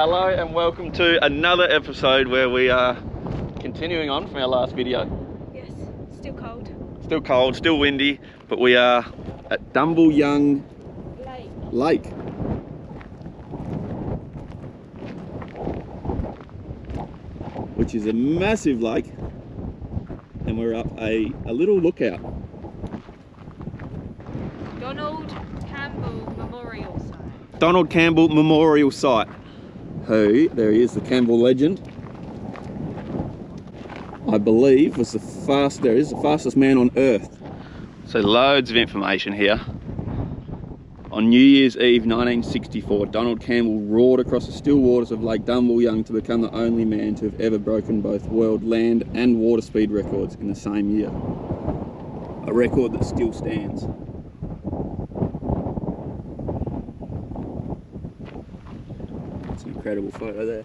Hello and welcome to another episode where we are continuing on from our last video. Yes, still cold. Still cold, still windy, but we are at Dumbleyung Lake. Which is a massive lake, and we're up a little lookout. Donald Campbell Memorial Site. Donald Campbell Memorial Site. Who, there he is, the Campbell legend. I believe was the fastest man on earth. So loads of information here. On New Year's Eve 1964, Donald Campbell roared across the still waters of Lake Dumbleyung to become the only man to have ever broken both world land and water speed records in the same year. A record that still stands. It's an incredible photo there.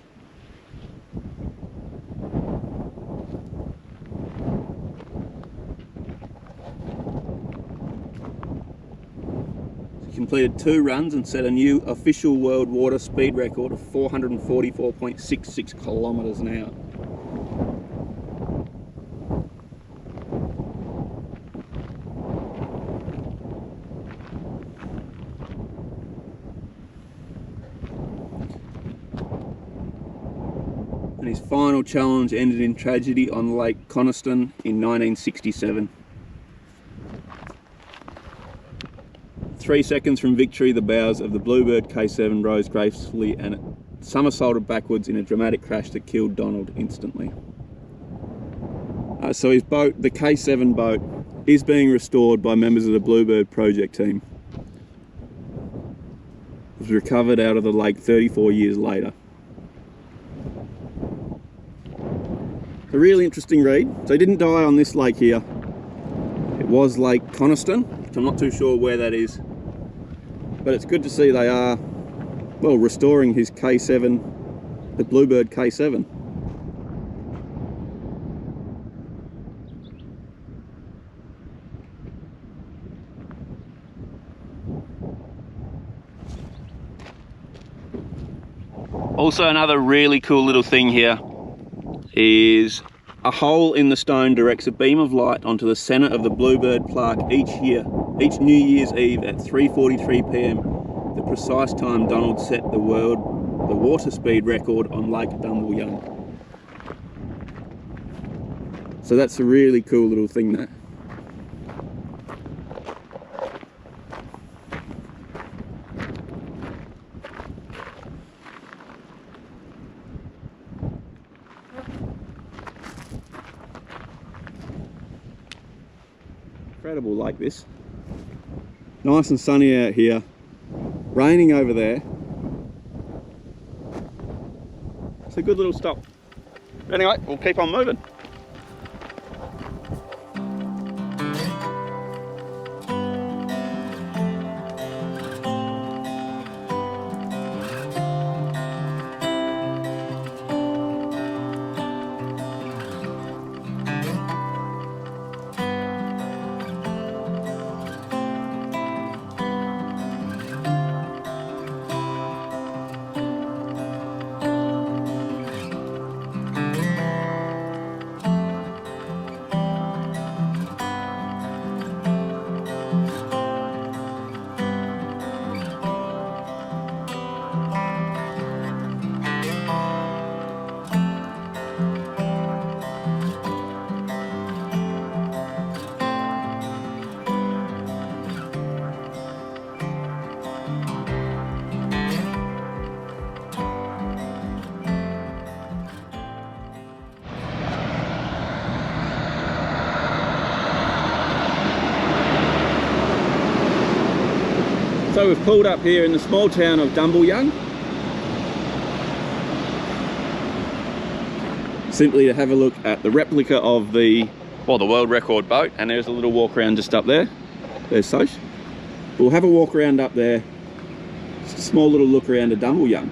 Completed 2 runs and set a new official world water speed record of 444.66 kilometers an hour. And his final challenge ended in tragedy on Lake Coniston in 1967. 3 seconds from victory, the bows of the Bluebird K7 rose gracefully and it somersaulted backwards in a dramatic crash that killed Donald instantly. So his boat, the K7 boat, is being restored by members of the Bluebird project team. It was recovered out of the lake 34 years later. A really interesting read. So he didn't die on this lake here. It was Lake Coniston, which I'm not too sure where that is. But it's good to see they are, well, restoring his K7, the Bluebird K7. Also, another really cool little thing here is a hole in the stone directs a beam of light onto the centre of the Bluebird plaque each New Year's Eve at 3:43 p.m, the precise time Donald set the water speed record on Lake Dumbleyung. So that's a really cool little thing there. Incredible like this. Nice and sunny out here, raining over there. It's a good little stop. Anyway, we'll keep on moving. So we've pulled up here in the small town of Dumbleyung, simply to have a look at the replica of the world record boat, and there's a little walk around just up there. There's Soch. We'll have a walk around up there, just a small little look around at Dumbleyung.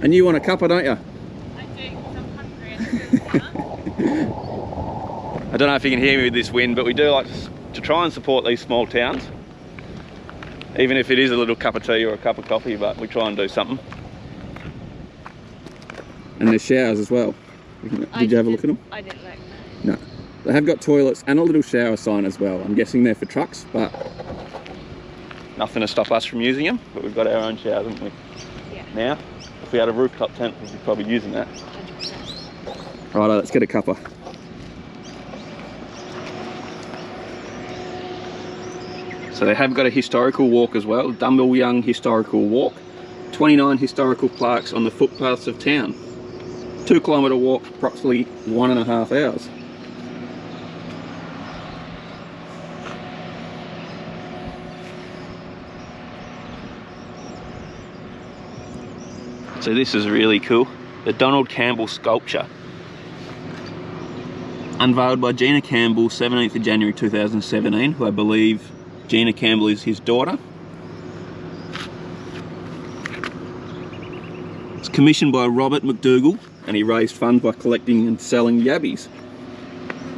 And you want a cuppa, don't you? I do, because I'm hungry. I don't know if you can hear me with this wind, but we do like to try and support these small towns. Even if it is a little cup of tea or a cup of coffee, but we try and do something. And there's showers as well. Did you have a look at them? I didn't look. No. They have got toilets and a little shower sign as well. I'm guessing they're for trucks, but nothing to stop us from using them. But we've got our own showers, haven't we? Yeah. Now, if we had a rooftop tent, we'd be probably using that. 100%. Righto, let's get a cuppa. So they have got a historical walk as well, Dumbleyung Historical Walk. 29 historical plaques on the footpaths of town. 2 kilometre walk, approximately 1.5 hours. So this is really cool. The Donald Campbell sculpture. Unveiled by Gina Campbell, 17th of January 2017, who I believe Gina Campbell is his daughter. It's commissioned by Robert McDougall, and he raised funds by collecting and selling yabbies,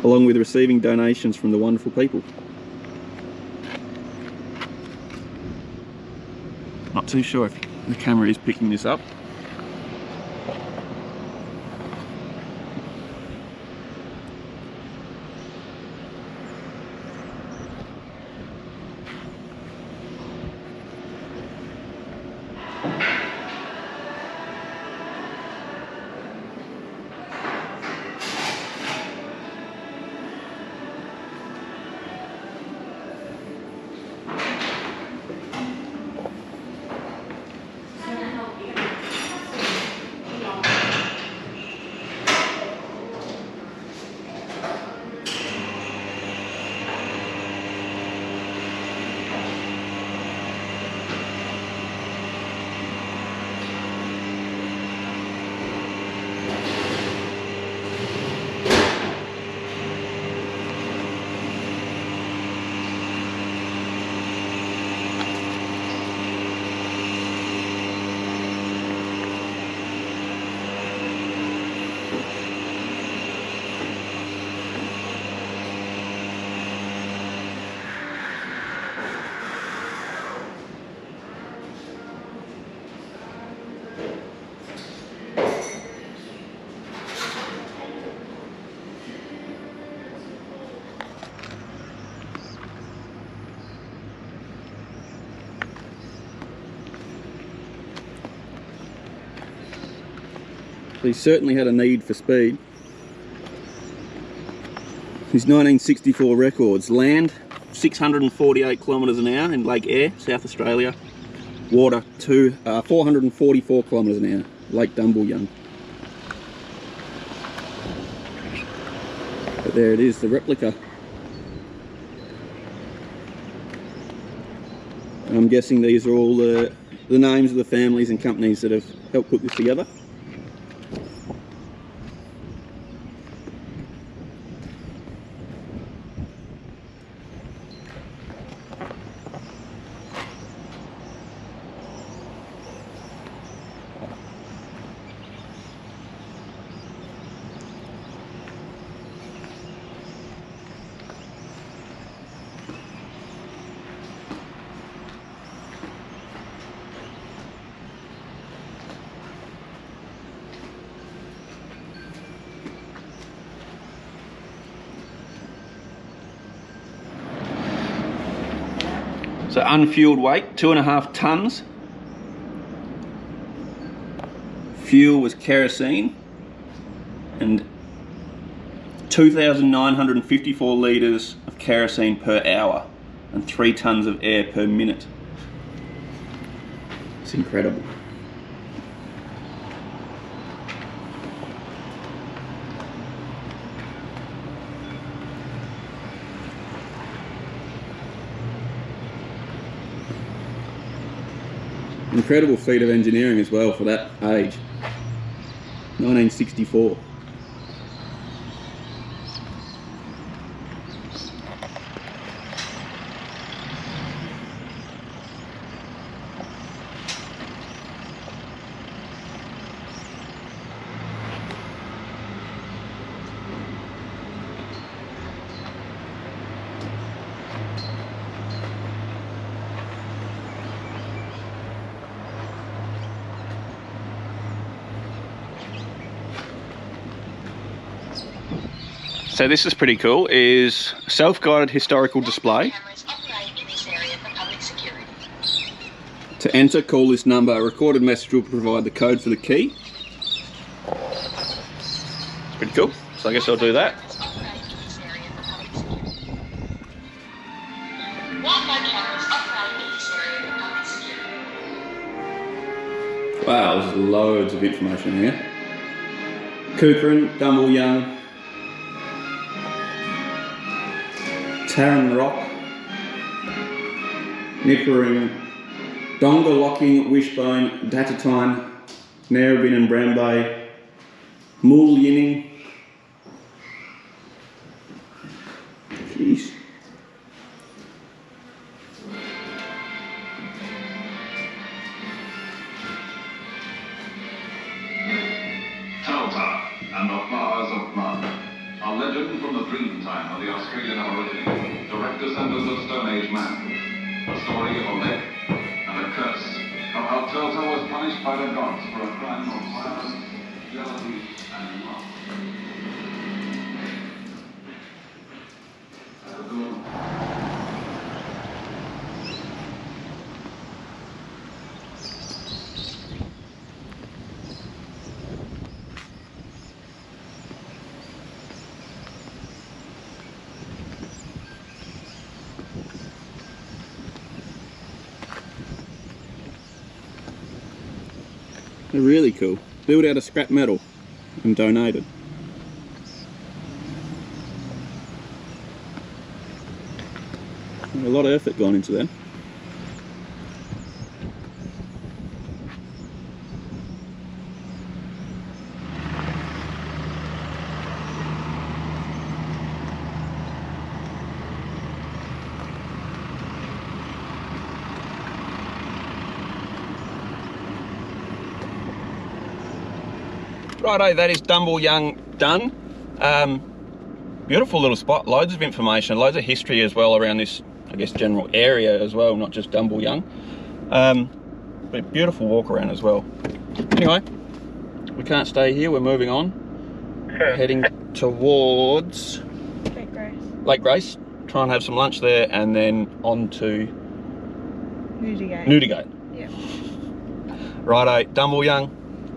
along with receiving donations from the wonderful people. Not too sure if the camera is picking this up. He certainly had a need for speed. His 1964 records: land 648 kilometres an hour in Lake Eyre, South Australia. Water 444 kilometres an hour, Lake Dumbleyung. But there it is, the replica. I'm guessing these are all the names of the families and companies that have helped put this together. So unfueled weight, 2.5 tonnes. Fuel was kerosene and 2,954 litres of kerosene per hour and 3 tonnes of air per minute. It's incredible. Incredible feat of engineering as well for that age. 1964. So this is pretty cool, is self-guided historical display. To enter, call this number. A recorded message will provide the code for the key. It's pretty cool, so I guess I'll do that. Wow, there's loads of information here. Lake Dumbleyung, Taran Rock, Nippering, Dongalocking, Wishbone, Datatine, Narrabeen and Brambay, Mool Yinning. Jeez. And the flowers of blood. A legend from the dream time of the Australian Aborigines, direct descendants of Stone Age man. A story of a lake and a curse, of how Telta was punished by the gods for a crime of violence, jealousy, and love. They're really cool. Built out of scrap metal and donated. A lot of effort gone into them. Righto, that is Dumbleyung done. Beautiful little spot, loads of information, loads of history as well around this, I guess, general area as well, not just Dumbleyung. But a beautiful walk around as well. Anyway, we can't stay here, we're moving on. We're heading towards Lake Grace, try and have some lunch there, and then on to Newdigate. Yeah. Righto, Dumbleyung.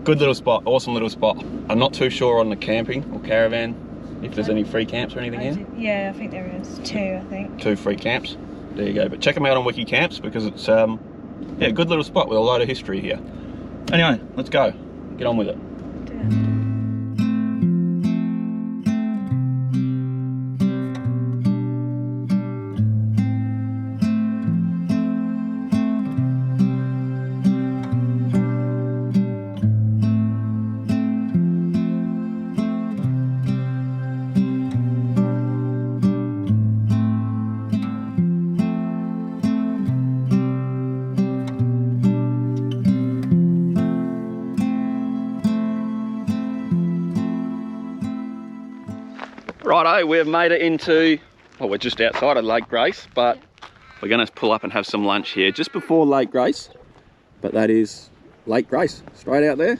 Good little spot, awesome little spot. I'm not too sure on the camping or caravan, if there's any free camps or anything here. Yeah, I think there is. 2, I think. 2 free camps. There you go. But check them out on Wiki Camps because it's yeah, a good little spot with a load of history here. Anyway, let's go. Get on with it. Righto, we've made it into, well, we're just outside of Lake Grace, but we're going to pull up and have some lunch here just before Lake Grace. But that is Lake Grace, straight out there.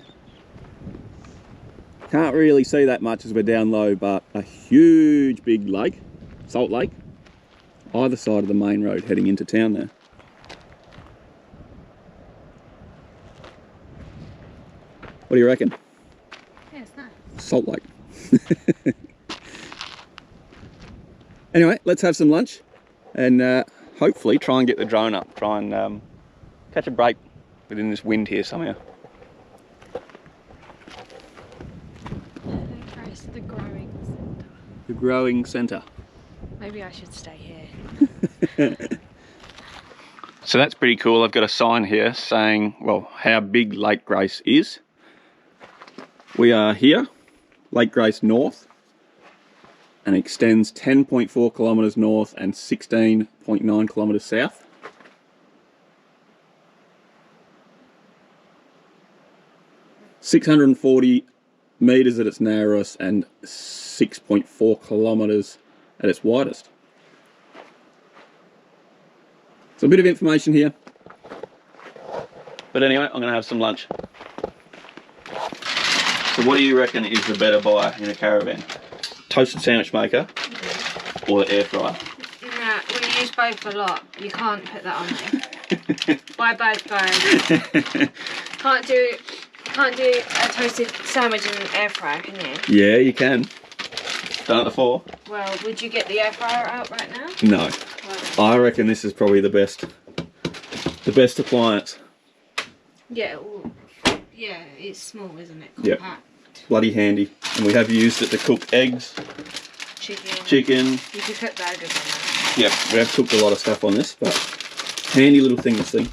Can't really see that much as we're down low, but a huge big lake, salt lake, either side of the main road heading into town there. What do you reckon? Yeah, it's nice. Salt lake. Anyway, let's have some lunch and hopefully try and get the drone up, try and catch a break within this wind here somehow. The growing centre. The growing centre. Maybe I should stay here. So that's pretty cool. I've got a sign here saying, well, how big Lake Grace is. We are here, Lake Grace North, and extends 10.4 kilometres north and 16.9 kilometres south. (640 metres at its narrowest and 6.4 kilometres at its widest. So a bit of information here. But anyway, I'm going to have some lunch. So what do you reckon is the better buy in a caravan? toasted sandwich maker or the air fryer? Nah, we use both a lot. You can't put that on there. Buy both, guys. Can't do a toasted sandwich in an air fryer, can you? Yeah, you can. Done it before. Well, would you get the air fryer out right now? No. I reckon this is probably the best appliance. Yeah, well, yeah, it's small, isn't it? Yep. Compact. Bloody handy. And we have used it to cook eggs, chicken. You could cook burgers on that. Yep, we have cooked a lot of stuff on this, but handy little thing to see.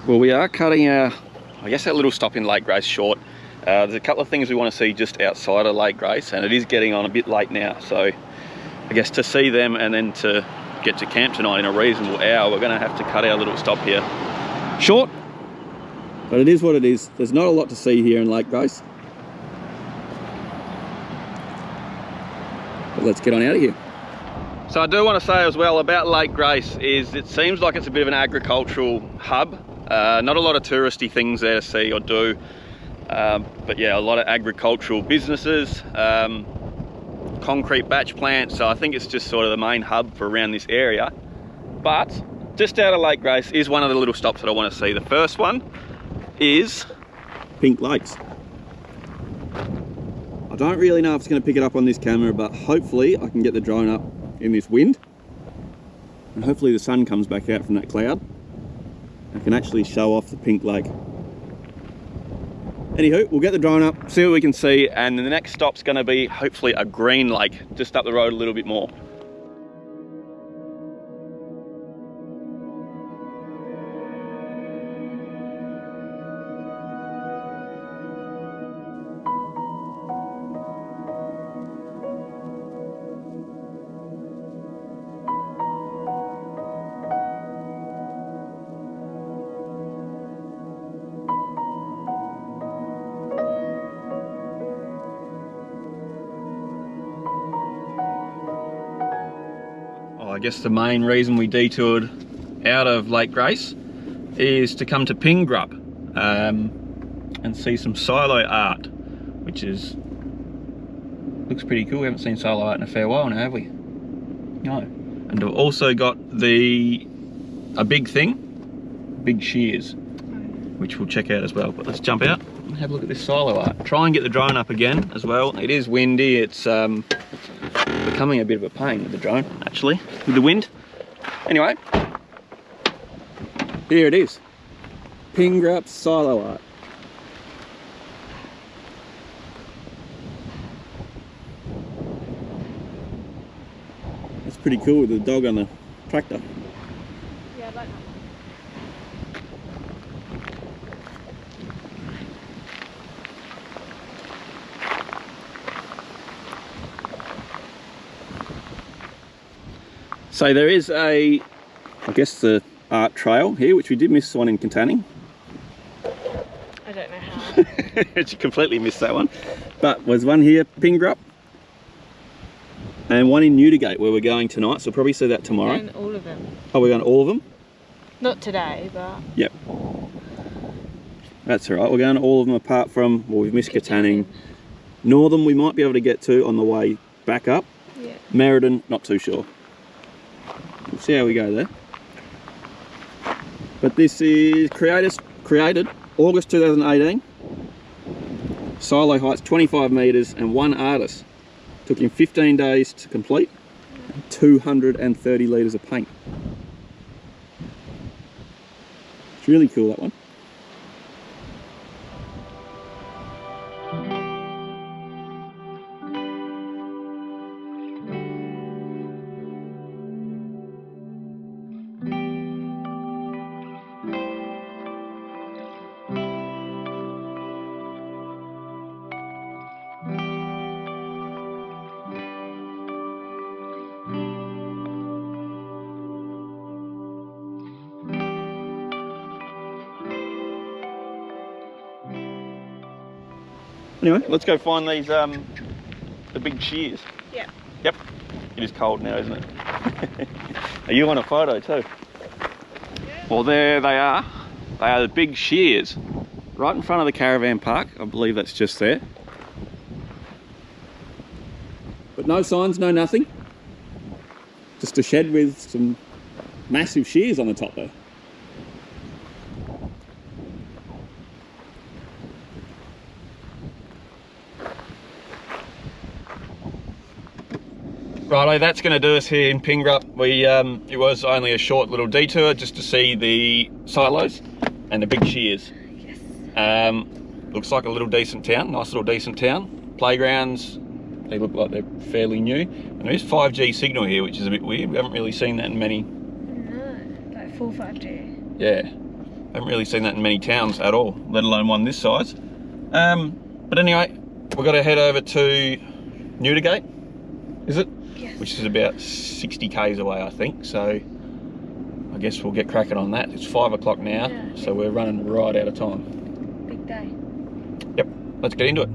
Well, we are cutting our, I guess, that little stop in Lake Grace short. There's a couple of things we want to see just outside of Lake Grace, and it is getting on a bit late now. So I guess to see them and then to get to camp tonight in a reasonable hour, we're going to have to cut our little stop here short. But it is what it is. There's not a lot to see here in Lake Grace. But let's get on out of here. So I do want to say as well about Lake Grace is it seems like it's a bit of an agricultural hub. Not a lot of touristy things there to see or do. But yeah, a lot of agricultural businesses, concrete batch plants. So I think it's just sort of the main hub for around this area. But just out of Lake Grace is one of the little stops that I want to see. The first one is Pink Lakes. I don't really know if it's going to pick it up on this camera, but hopefully I can get the drone up in this wind. And hopefully the sun comes back out from that cloud. I can actually show off the Pink Lake. Anywho, we'll get the drone up, see what we can see, and the next stop's going to be hopefully a green lake just up the road a little bit more. I guess the main reason we detoured out of Lake Grace is to come to Pingrup and see some silo art, which looks pretty cool. We haven't seen silo art in a fair while now, have we? No. And we've also got a big shears, which we'll check out as well. But let's jump out and have a look at this silo art. Try and get the drone up again as well. It is windy. It's becoming a bit of a pain with the drone, actually, with the wind. Anyway, here it is. Pingrup silo art. That's pretty cool with the dog on the tractor. Yeah, I like that one. So there is I guess the art trail here, which we did miss one in Contanning. I don't know how. She completely missed that one. But there's one here, Pingrup, and one in Newdigate where we're going tonight, so we'll probably see that tomorrow. And all of them. Oh, we're going to all of them? Not today, but... Yep. That's all right, we're going to all of them apart from, well, we've missed Contanning. Northern we might be able to get to on the way back up. Yeah. Merredin, not too sure. see how we go there. But this is created August 2018. Silo height's 25 metres and one artist. Took him 15 days to complete. 230 litres of paint. It's really cool, that one. Anyway, let's go find these, the big shears. Yeah. Yep. It is cold now, isn't it? Are you on a photo too? Yeah. Well, there they are. They are the big shears. Right in front of the caravan park. I believe that's just there. But no signs, no nothing. Just a shed with some massive shears on the top there. Righto, that's going to do us here in Pingrup. It was only a short little detour just to see the silos and the big shears. Yes. Looks like a little decent town, nice little decent town. Playgrounds, they look like they're fairly new. And there is 5G signal here, which is a bit weird. We haven't really seen that in many. No, like full 5G. Yeah, haven't really seen that in many towns at all, let alone one this size. But anyway, we've got to head over to Newdigate, is it? Yes. Which is about 60 k's away, I think. So I guess we'll get cracking on that. It's 5 o'clock now, yeah, so we're running right out of time. Big day. Yep, let's get into it.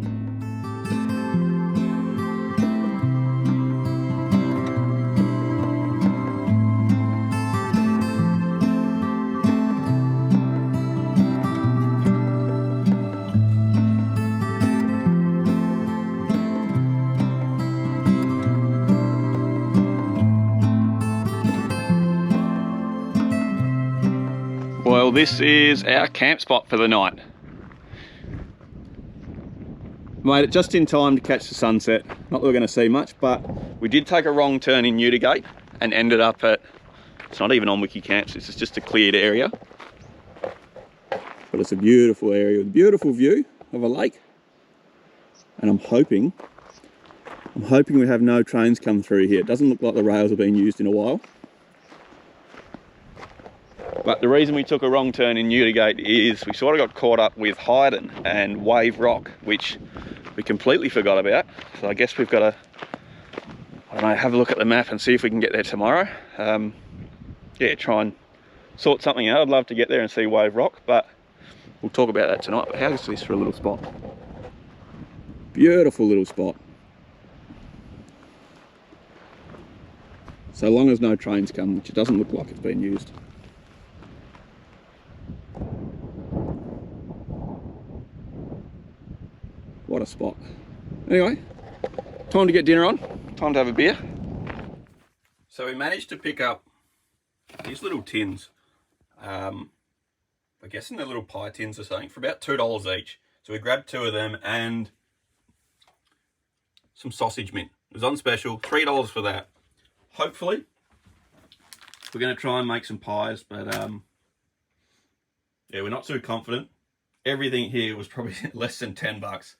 Well, this is our camp spot for the night. Made it just in time to catch the sunset. Not that we're going to see much, but we did take a wrong turn in Newdigate and ended up at, it's not even on Wiki Camps, this is just a cleared area. But it's a beautiful area with a beautiful view of a lake. And I'm hoping we have no trains come through here. It doesn't look like the rails have been used in a while. But the reason we took a wrong turn in Newdigate is we sort of got caught up with Hyden and Wave Rock, which we completely forgot about. So I guess we've got to, I don't know, have a look at the map and see if we can get there tomorrow. Yeah, try and sort something out. I'd love to get there and see Wave Rock, but we'll talk about that tonight. But how's this for a little spot? Beautiful little spot. So long as no trains come, which it doesn't look like it's been used. What a spot. Anyway, time to get dinner on, time to have a beer. So we managed to pick up these little tins. I'm guessing they're little pie tins or something, for about $2 each. So we grabbed 2 of them and some sausage mint. It was on special, $3 for that. Hopefully, we're going to try and make some pies, but yeah, we're not too confident. Everything here was probably less than 10 bucks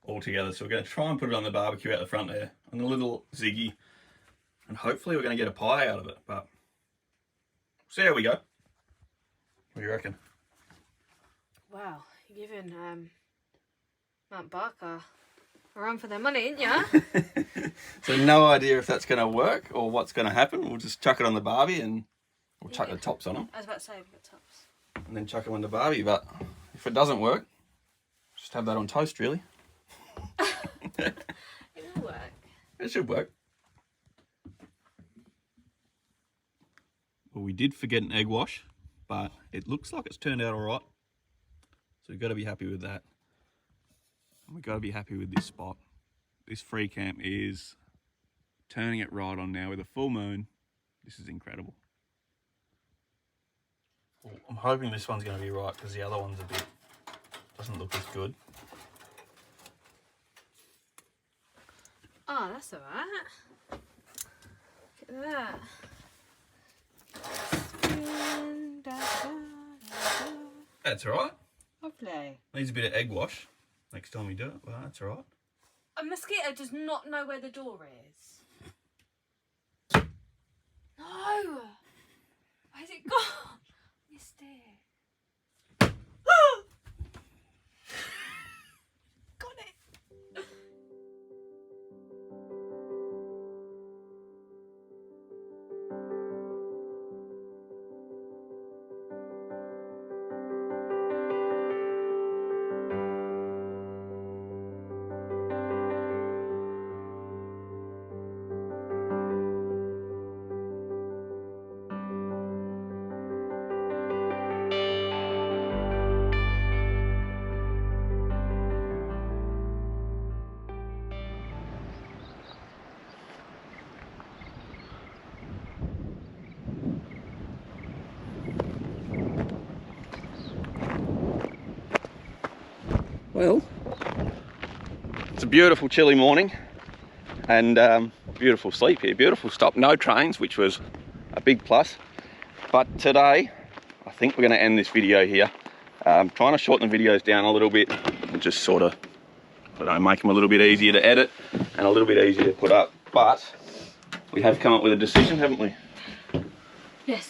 altogether. So we're going to try and put it on the barbecue out the front there, on the little Ziggy, and hopefully we're going to get a pie out of it, but see how we go. What do you reckon? Wow, you're giving Mount Barker a run for their money, ain't ya? So no idea if that's going to work or what's going to happen. We'll just chuck it on the barbie and we'll chuck the tops on them. I was about to say, we've got tops. And then chuck them on the barbie, but if it doesn't work, just have that on toast, really. It'll work. It should work. Well, we did forget an egg wash, but it looks like it's turned out all right. So we've got to be happy with that. And we've got to be happy with this spot. This free camp is turning it right on now with a full moon. This is incredible. I'm hoping this one's going to be right because the other one's a bit, doesn't look as good. Oh, that's alright. Look at that. That's alright. Lovely. Needs a bit of egg wash next time you do it, but that's alright. A mosquito does not know where the door is. No! Where's it gone? Missed it. Got it. Well, it's a beautiful chilly morning and beautiful sleep here, beautiful stop, no trains, which was a big plus. But today, I think we're going to end this video here. Trying to shorten the videos down a little bit and just sort of, I don't know, make them a little bit easier to edit and a little bit easier to put up. But we have come up with a decision, haven't we? Yes.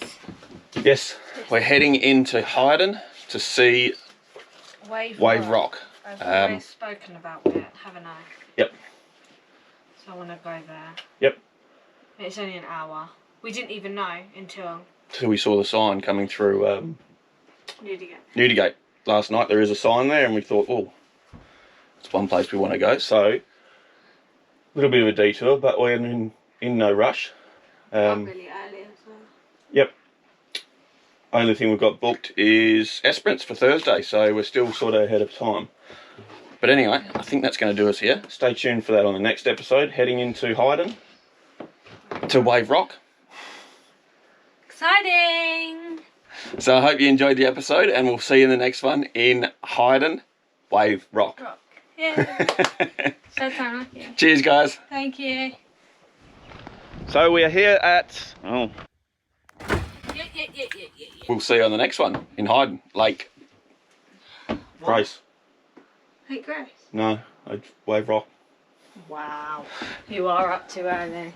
Yes, we're heading into Hyden to see Wave Rock. I've always spoken about it, haven't I? Yep. So I want to go there. Yep. It's only an hour. We didn't even know until we saw the sign coming through Newdigate last night. There is a sign there and we thought, oh, it's one place we want to go. So, a little bit of a detour, but we're in no rush. really early as well. Yep. Only thing we've got booked is Esperance for Thursday, so we're still sort of ahead of time. But anyway, I think that's going to do us here. Stay tuned for that on the next episode, heading into Hyden to Wave Rock. Exciting! So I hope you enjoyed the episode and we'll see you in the next one in Hyden, Wave Rock. Yeah. Showtime, lucky. Cheers guys. Thank you. So we are here at, Yeah. we'll see you on the next one in Hyden, Lake Grace. Lake Grace? No, Wave Rock. Wow. You are up too early.